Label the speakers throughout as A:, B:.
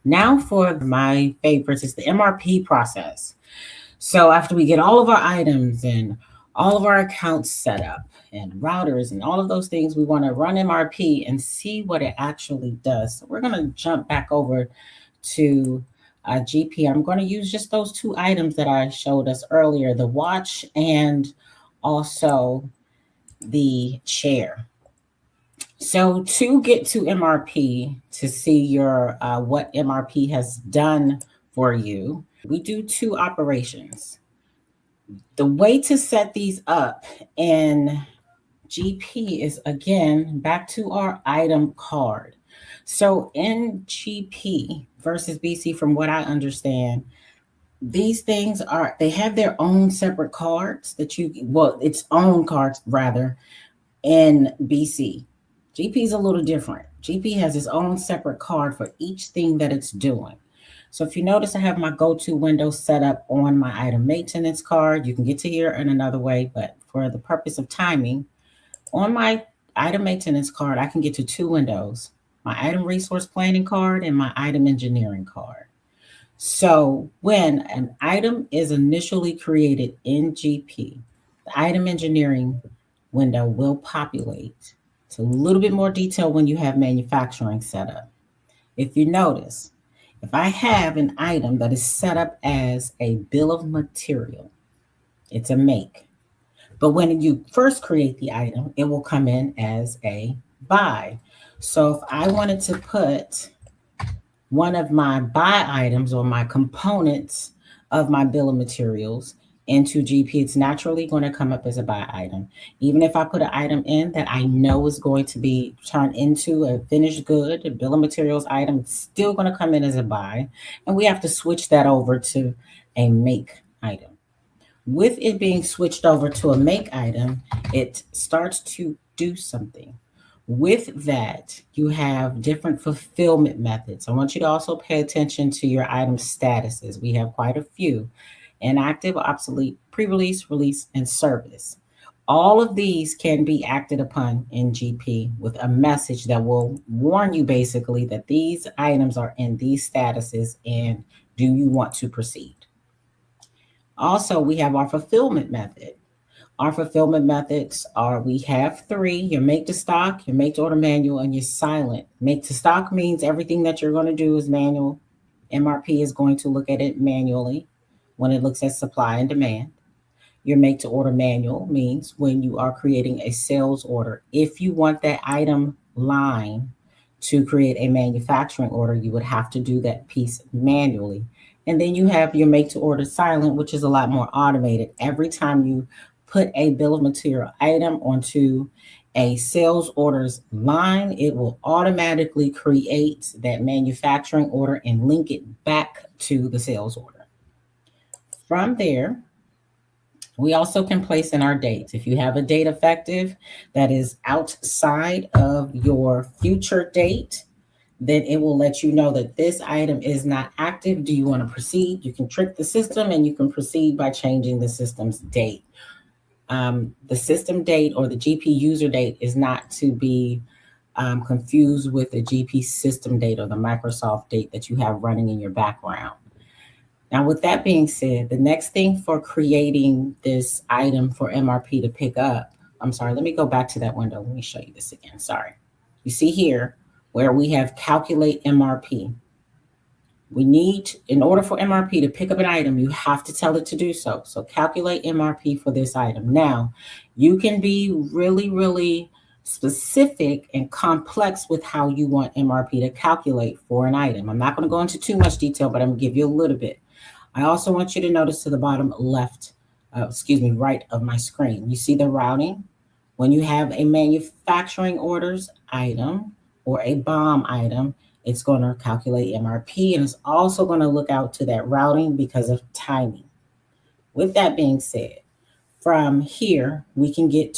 A: Now for my favorites is the MRP process. So after we get all of our items and all of our accounts set up and routers and all of those things, we want to run MRP and see what it actually does. So we're going to jump back over to GP. I'm going to use just those two items that I showed us earlier, the watch and also the chair. So to get to MRP to see your what MRP has done for you, we do two operations. The way to set these up in GP is again back to our item card. So in GP versus BC, from what I understand, these things are they have their own separate cards that you well, its own cards rather in BC. GP is a little different. GP has its own separate card for each thing that it's doing. So if you notice, I have my go-to window set up on my item maintenance card. You can get to here in another way, but for the purpose of timing, on my item maintenance card, I can get to two windows, my item resource planning card and my item engineering card. So when an item is initially created in GP, the item engineering window will populate. It's a little bit more detail when you have manufacturing set up. If you notice, if I have an item that is set up as a bill of material, it's a make. But when you first create the item, it will come in as a buy. So if I wanted to put one of my buy items or my components of my bill of materials into GP, it's naturally going to come up as a buy item. Even if I put an item in that I know is going to be turned into a finished good, a bill of materials item, it's still going to come in as a buy. And we have to switch that over to a make item. With it being switched over to a make item, it starts to do something. With that, you have different fulfillment methods. I want you to also pay attention to your item statuses. We have quite a few: inactive, obsolete, pre-release, release, and service. All of these can be acted upon in GP with a message that will warn you basically that these items are in these statuses and do you want to proceed. Also, we have our fulfillment method. Our fulfillment methods are we have three: your make to stock, your make to order manual, and your silent. Make to stock means everything that you're going to do is manual. MRP is going to look at it manually when it looks at supply and demand. Your make to order manual means when you are creating a sales order. If you want that item line to create a manufacturing order, you would have to do that piece manually. And then you have your make to order silent, which is a lot more automated. Every time you put a bill of material item onto a sales orders line, it will automatically create that manufacturing order and link it back to the sales order. From there, we also can place in our dates. If you have a date effective that is outside of your future date, then it will let you know that this item is not active. Do you want to proceed? You can trick the system and you can proceed by changing the system's date. The system date or the GP user date is not to be confused with the GP system date or the Microsoft date that you have running in your background. Now, with that being said, the next thing for creating this item for MRP to pick up, I'm sorry, let me go back to that window. Let me show you this again. Sorry. You see here where we have calculate MRP. We need, in order for MRP to pick up an item, you have to tell it to do so. So calculate MRP for this item. Now, you can be really, really specific and complex with how you want MRP to calculate for an item. I'm not going to go into too much detail, but I'm going to give you a little bit. I also want you to notice to the bottom left, right of my screen. You see the routing. When you have a manufacturing orders item or a BOM item, it's going to calculate MRP and it's also going to look out to that routing because of timing. With that being said, from here, we can get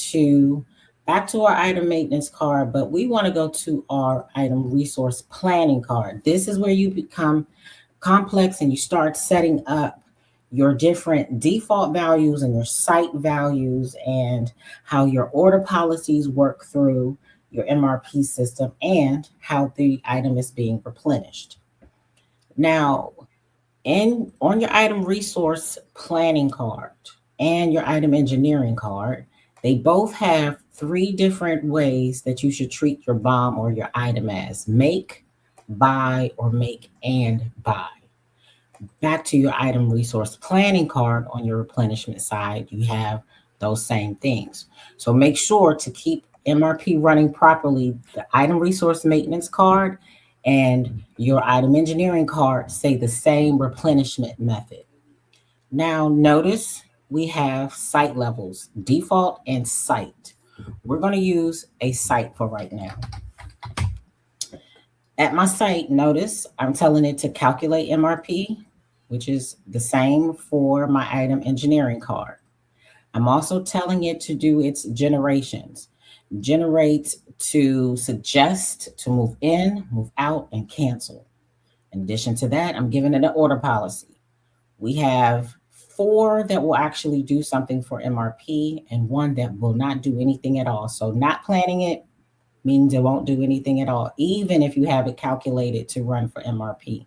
A: back to our item maintenance card, but we want to go to our item resource planning card. This is where you become complex and you start setting up your different default values and your site values and how your order policies work through your MRP system and how the item is being replenished. Now, on your item resource planning card and your item engineering card, they both have three different ways that you should treat your BOM or your item as: make, buy, or make and buy. Back to your item resource planning card on your replenishment side, you have those same things. So make sure to keep MRP running properly. The item resource maintenance card and your item engineering card say the same replenishment method. Now notice we have site levels, default and site. We're going to use a site for right now. At my site, notice I'm telling it to calculate MRP, which is the same for my item engineering card. I'm also telling it to do its generations. Generate to suggest, to move in, move out, and cancel. In addition to that, I'm giving it an order policy. We have 4 that will actually do something for MRP and 1 that will not do anything at all. So not planning it means it won't do anything at all, even if you have it calculated to run for MRP.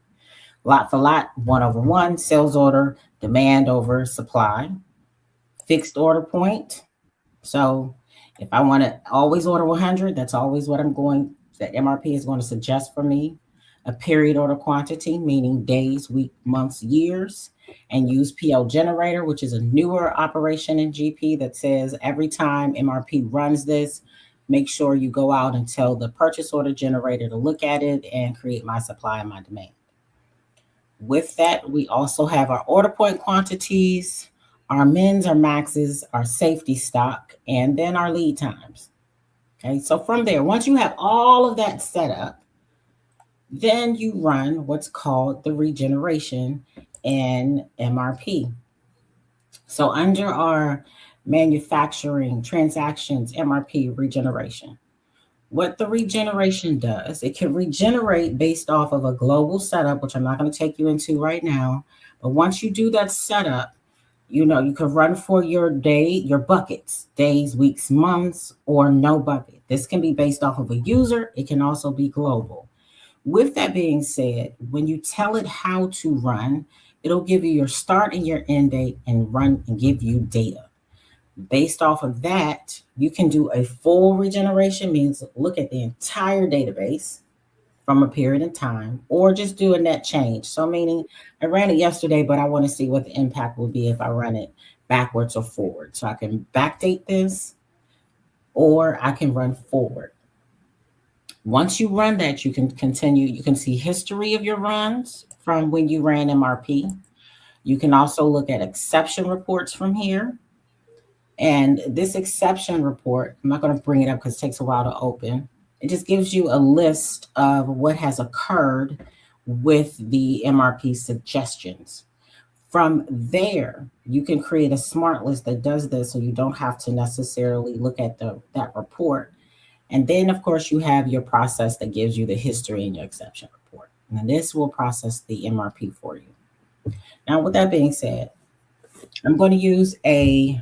A: Lot for lot, 1/1, sales order, demand over supply, fixed order point. So if I want to always order 100, that's always what that MRP is going to suggest for me. A period order quantity, meaning days, week, months, years, and use PO generator, which is a newer operation in GP that says every time MRP runs this, make sure you go out and tell the purchase order generator to look at it and create my supply and my demand. With that, we also have our order point quantities, our mins, our maxes, our safety stock, and then our lead times. Okay, so from there, once you have all of that set up, then you run what's called the regeneration in MRP. So under our manufacturing transactions, MRP regeneration, what the regeneration does, it can regenerate based off of a global setup, which I'm not going to take you into right now. But once you do that setup, you can run for your buckets, days, weeks, months, or no bucket. This can be based off of a user. It can also be global. With that being said, when you tell it how to run, it'll give you your start and your end date and run and give you data. Based off of that, you can do a full regeneration, means look at the entire database from a period of time, or just do a net change. So meaning I ran it yesterday, but I want to see what the impact will be if I run it backwards or forward. So I can backdate this, or I can run forward. Once you run that, you can continue. You can see history of your runs from when you ran MRP. You can also look at exception reports from here. And this exception report, I'm not going to bring it up because it takes a while to open. It just gives you a list of what has occurred with the MRP suggestions. From there, you can create a smart list that does this, so you don't have to necessarily look at that report. And then, of course, you have your process that gives you the history in your exception report. And this will process the MRP for you. Now, with that being said, I'm going to use a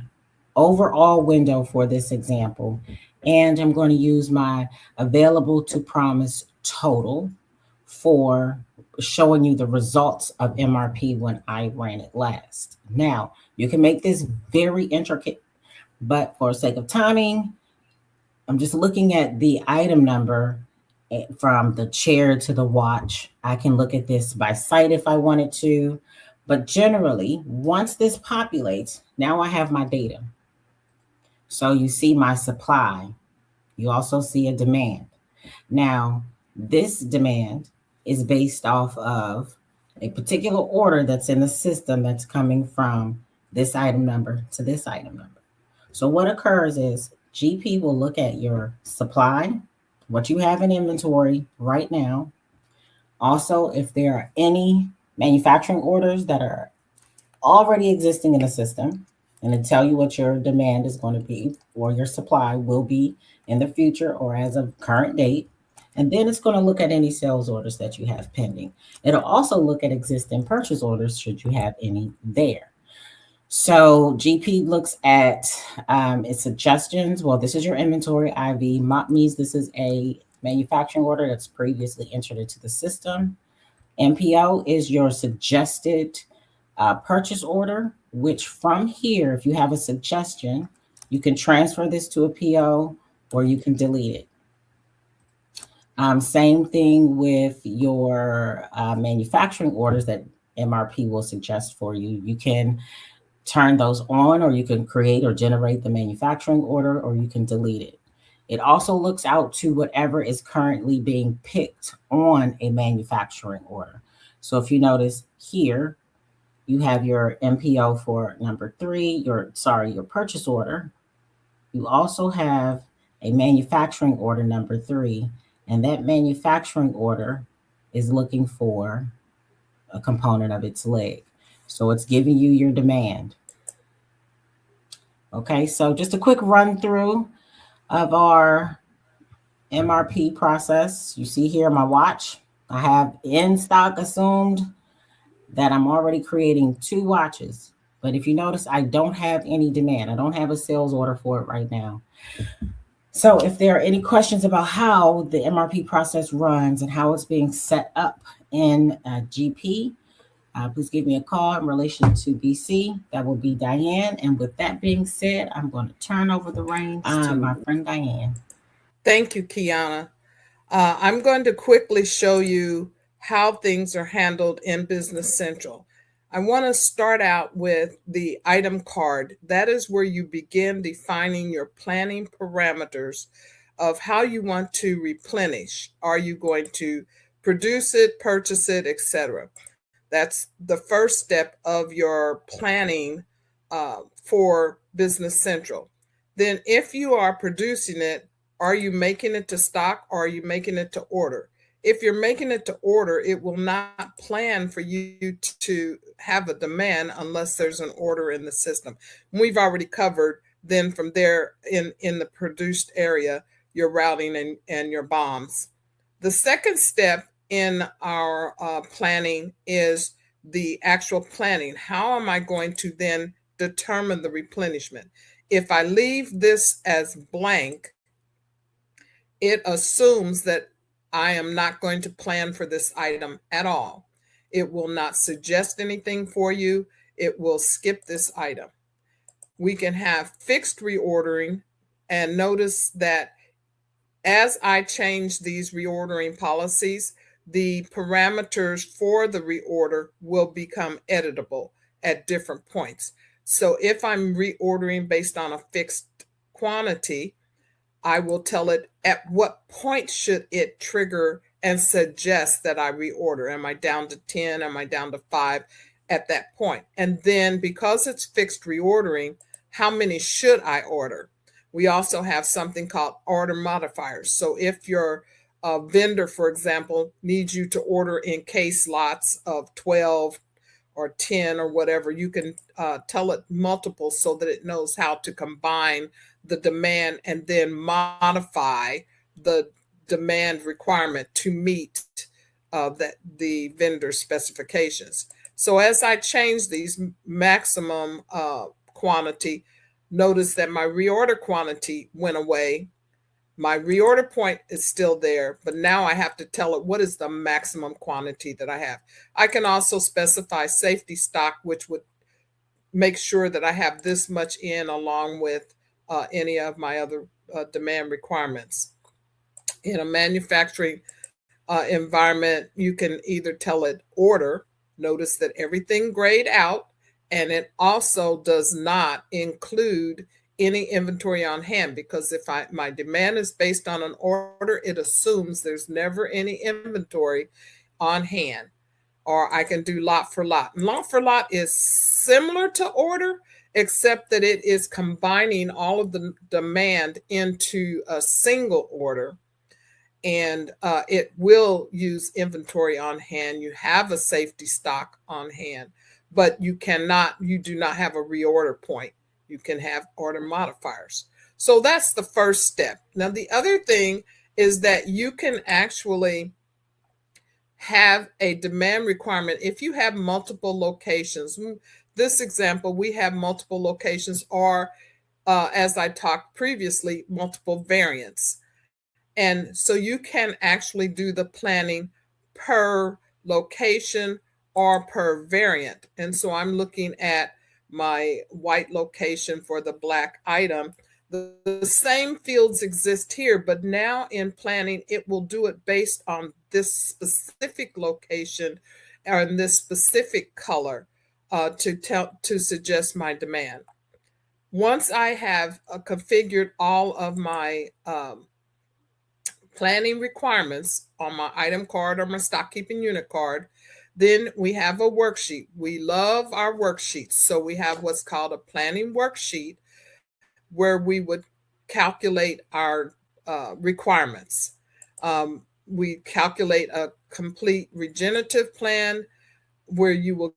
A: overall window for this example, and I'm going to use my available to promise total for showing you the results of MRP when I ran it last. Now, you can make this very intricate, but for sake of timing, I'm just looking at the item number from the chair to the watch. I can look at this by site if I wanted to, but generally, once this populates, now I have my data. So you see my supply. You also see a demand. Now, this demand is based off of a particular order that's in the system that's coming from this item number to this item number. So what occurs is GP will look at your supply, what you have in inventory right now. Also, if there are any manufacturing orders that are already existing in the system, and to tell you what your demand is going to be or your supply will be in the future or as of current date. And then it's going to look at any sales orders that you have pending. It'll also look at existing purchase orders should you have any there. So GP looks at its suggestions. Well, this is your inventory IV. Means this is a manufacturing order that's previously entered into the system. MPO is your suggested purchase order, which from here, if you have a suggestion, you can transfer this to a PO or you can delete it. Same thing with your manufacturing orders that MRP will suggest for you. You can turn those on, or you can create or generate the manufacturing order, or you can delete it. It also looks out to whatever is currently being picked on a manufacturing order. So if you notice here, you have your MPO for number 3, your purchase order. You also have a manufacturing order number 3, and that manufacturing order is looking for a component of its leg. So it's giving you your demand. Okay, so just a quick run through of our MRP process. You see here my watch. I have in stock assumed that I'm already creating 2 watches. But if you notice, I don't have any demand. I don't have a sales order for it right now. So if there are any questions about how the MRP process runs and how it's being set up in GP, please give me a call in relation to BC. That will be Diane. And with that being said, I'm going to turn over the reins to my friend Diane.
B: Thank you, Kiana. I'm going to quickly show you how things are handled in Business Central. I want to start out with the item card. That is where you begin defining your planning parameters of how you want to replenish. Are you going to produce it, purchase it, etc.? That's the first step of your planning for Business Central. Then, if you are producing it, are you making it to stock or are you making it to order? If you're making it to order, it will not plan for you to have a demand unless there's an order in the system. We've already covered then from there in the produced area, your routing and your bombs. The second step in our planning is the actual planning. How am I going to then determine the replenishment? If I leave this as blank, it assumes that I am not going to plan for this item at all. It will not suggest anything for you. It will skip this item. We can have fixed reordering, and notice that as I change these reordering policies, the parameters for the reorder will become editable at different points. So if I'm reordering based on a fixed quantity, I will tell it at what point should it trigger and suggest that I reorder. Am I down to 10? Am I down to 5 at that point? And then because it's fixed reordering, how many should I order? We also have something called order modifiers. So if your vendor, for example, needs you to order in case lots of 12 or 10 or whatever, you can tell it multiple so that it knows how to combine the demand and then modify the demand requirement to meet the vendor specifications. So as I change these maximum quantity, notice that my reorder quantity went away. My reorder point is still there, but now I have to tell it what is the maximum quantity that I have. I can also specify safety stock, which would make sure that I have this much in along with any of my other demand requirements. In a manufacturing environment, you can either tell it order, notice that everything grayed out, and it also does not include any inventory on hand, because if my demand is based on an order, it assumes there's never any inventory on hand. Or I can do lot for lot. And lot for lot is similar to order, except that it is combining all of the demand into a single order. And it will use inventory on hand. You have a safety stock on hand, but you do not have a reorder point. You can have order modifiers. So that's the first step. Now, the other thing is that you can actually have a demand requirement if you have multiple locations. This example, we have multiple locations, or as I talked previously, multiple variants. And so you can actually do the planning per location or per variant. And so I'm looking at my white location for the black item. The same fields exist here, but now in planning, it will do it based on this specific location or in this specific color to suggest my demand. Once I have configured all of my planning requirements on my item card or my stock keeping unit card, then we have a worksheet. We love our worksheets. So we have what's called a planning worksheet where we would calculate our requirements. We calculate a complete regenerative plan where you will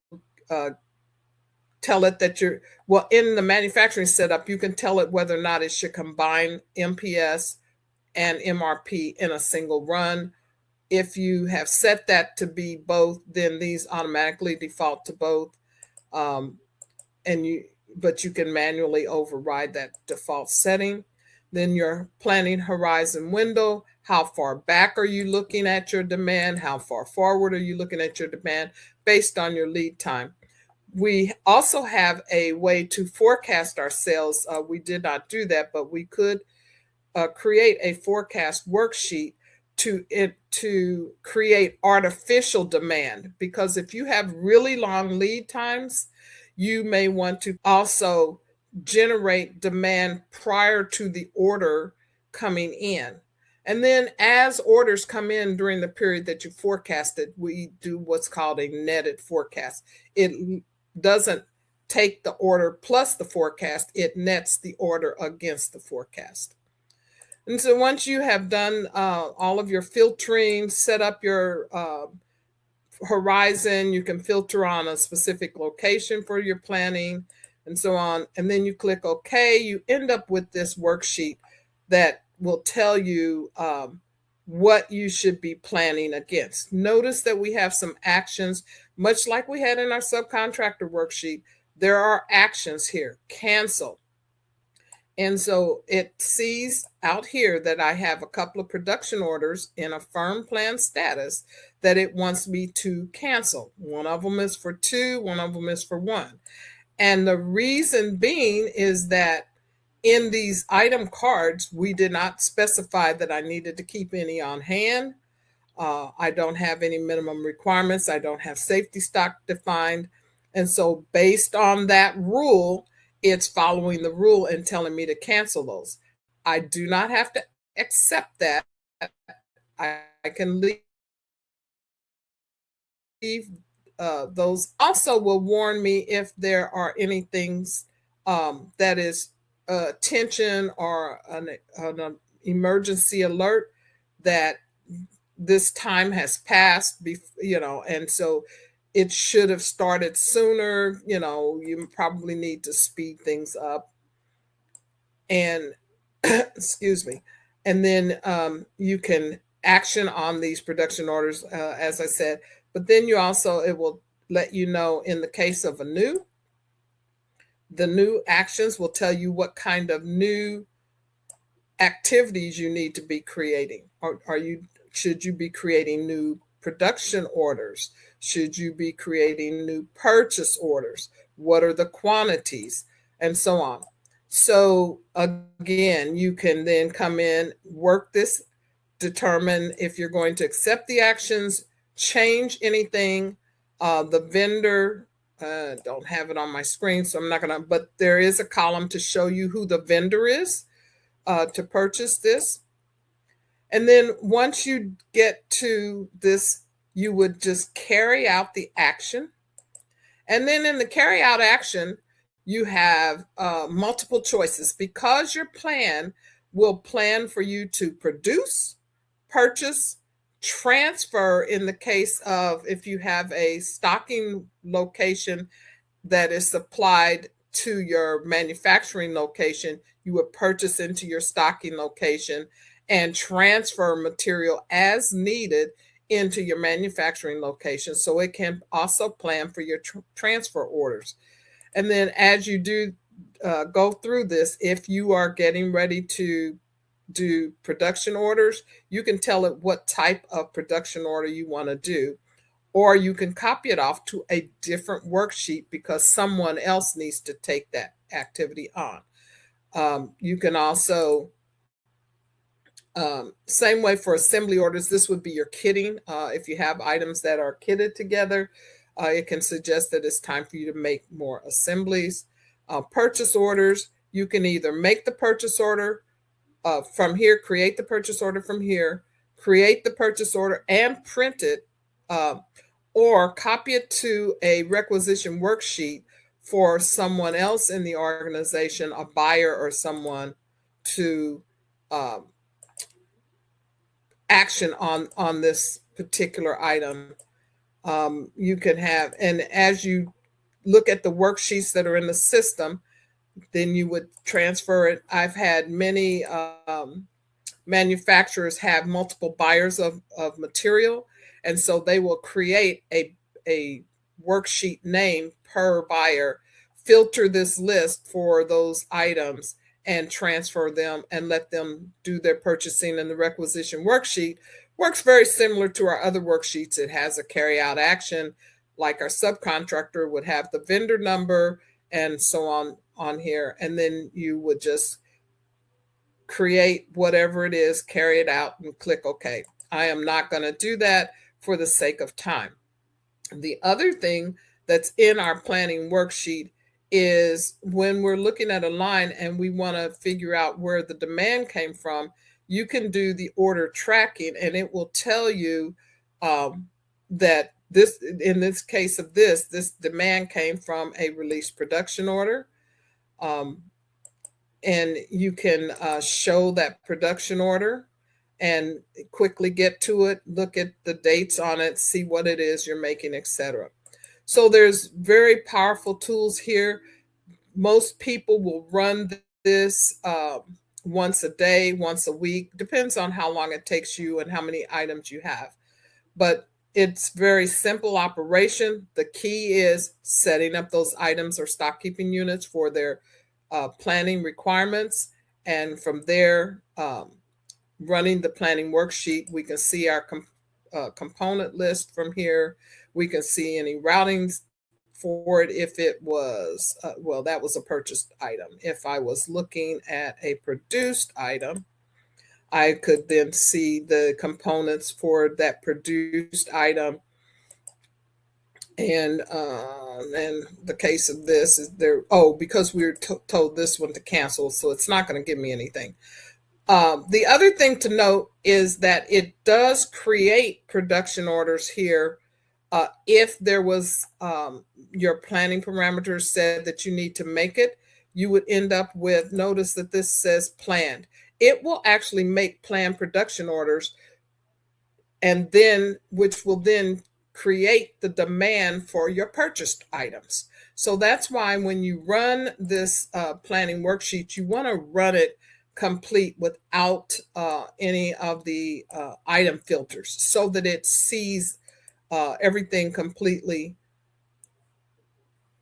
B: tell it that in the manufacturing setup, you can tell it whether or not it should combine MPS and MRP in a single run. If you have set that to be both, then these automatically default to both. But you can manually override that default setting. Then your planning horizon window, how far back are you looking at your demand? How far forward are you looking at your demand based on your lead time? We also have a way to forecast our sales. We did not do that, but we could create a forecast worksheet to create artificial demand, because if you have really long lead times, you may want to also generate demand prior to the order coming in. And then as orders come in during the period that you forecasted, we do what's called a netted forecast. It doesn't take the order plus the forecast, it nets the order against the forecast. And so once you have done all of your filtering, set up your horizon, you can filter on a specific location for your planning and so on. And then you click OK, you end up with this worksheet that will tell you what you should be planning against. Notice that we have some actions, much like we had in our subcontractor worksheet. There are actions here. Cancel. And so it sees out here that I have a couple of production orders in a firm plan status that it wants me to cancel. One of them is for 2, one of them is for 1. And the reason being is that in these item cards, we did not specify that I needed to keep any on hand. I don't have any minimum requirements. I don't have safety stock defined. And so based on that rule, it's following the rule and telling me to cancel those. I do not have to accept that. I can leave those. Also will warn me if there are any things that is tension or an emergency alert that this time has passed, and so it should have started sooner. You probably need to speed things up. And excuse me. And then you can action on these production orders, as I said. But then it will let you know in the case of the new actions will tell you what kind of new activities you need to be creating. Should you be creating new production orders? Should you be creating new purchase orders? What are the quantities? And so on. So again, you can then come in, work this, determine if you're going to accept the actions, change anything. The vendor, don't have it on my screen, so I'm not going to, but there is a column to show you who the vendor is to purchase this. And then once you get to this, you would just carry out the action. And then in the carry out action, you have multiple choices, because your plan will plan for you to produce, purchase, transfer in the case of if you have a stocking location that is supplied to your manufacturing location, you would purchase into your stocking location and transfer material as needed into your manufacturing location. So it can also plan for your transfer orders. And then as you do go through this, if you are getting ready to do production orders, you can tell it what type of production order you want to do. or you can copy it off to a different worksheet because someone else needs to take that activity on. You can also, same way for assembly orders, this would be your kitting. If you have items that are kitted together, it can suggest that it's time for you to make more assemblies. Purchase orders, you can either make the purchase order from here, create the purchase order from here, create the purchase order and print it, or copy it to a requisition worksheet for someone else in the organization, a buyer or someone, to action on this particular item. You can have, and as you look at the worksheets that are in the system, then you would transfer it. I've had many manufacturers have multiple buyers of material, and so they will create a worksheet name per buyer, filter this list for those items, and transfer them and let them do their purchasing. And the requisition worksheet works very similar to our other worksheets. It has a carry out action, like our subcontractor would have the vendor number and so on here. And then you would just create whatever it is, carry it out, and click OK. I am not going to do that for the sake of time. The other thing that's in our planning worksheet is when we're looking at a line and we want to figure out where the demand came from, you can do the order tracking, and it will tell you that this, in this case of this demand came from a release production order. And you can show that production order and quickly get to it, look at the dates on it, see what it is you're making, etc. So there's very powerful tools here. Most people will run this once a day, once a week, depends on how long it takes you and how many items you have. But it's very simple operation. The key is setting up those items or stock keeping units for their planning requirements. And from there, running the planning worksheet, we can see our component list from here. We can see any routings for it. If it was, well, that was a purchased item. If I was looking at a produced item, I could then see the components for that produced item. And the case of this is there, because we were told this one to cancel, so it's not going to give me anything. The other thing to note is that it does create production orders here. If there was your planning parameters said that you need to make it, you would end up with, notice that this says planned. It will actually make planned production orders, and then which will then create the demand for your purchased items. So that's why when you run this planning worksheet, you want to run it complete without any of the item filters, so that it sees everything completely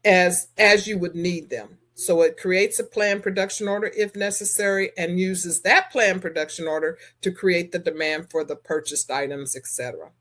B: as you would need them. So it creates a planned production order if necessary, and uses that planned production order to create the demand for the purchased items, etc.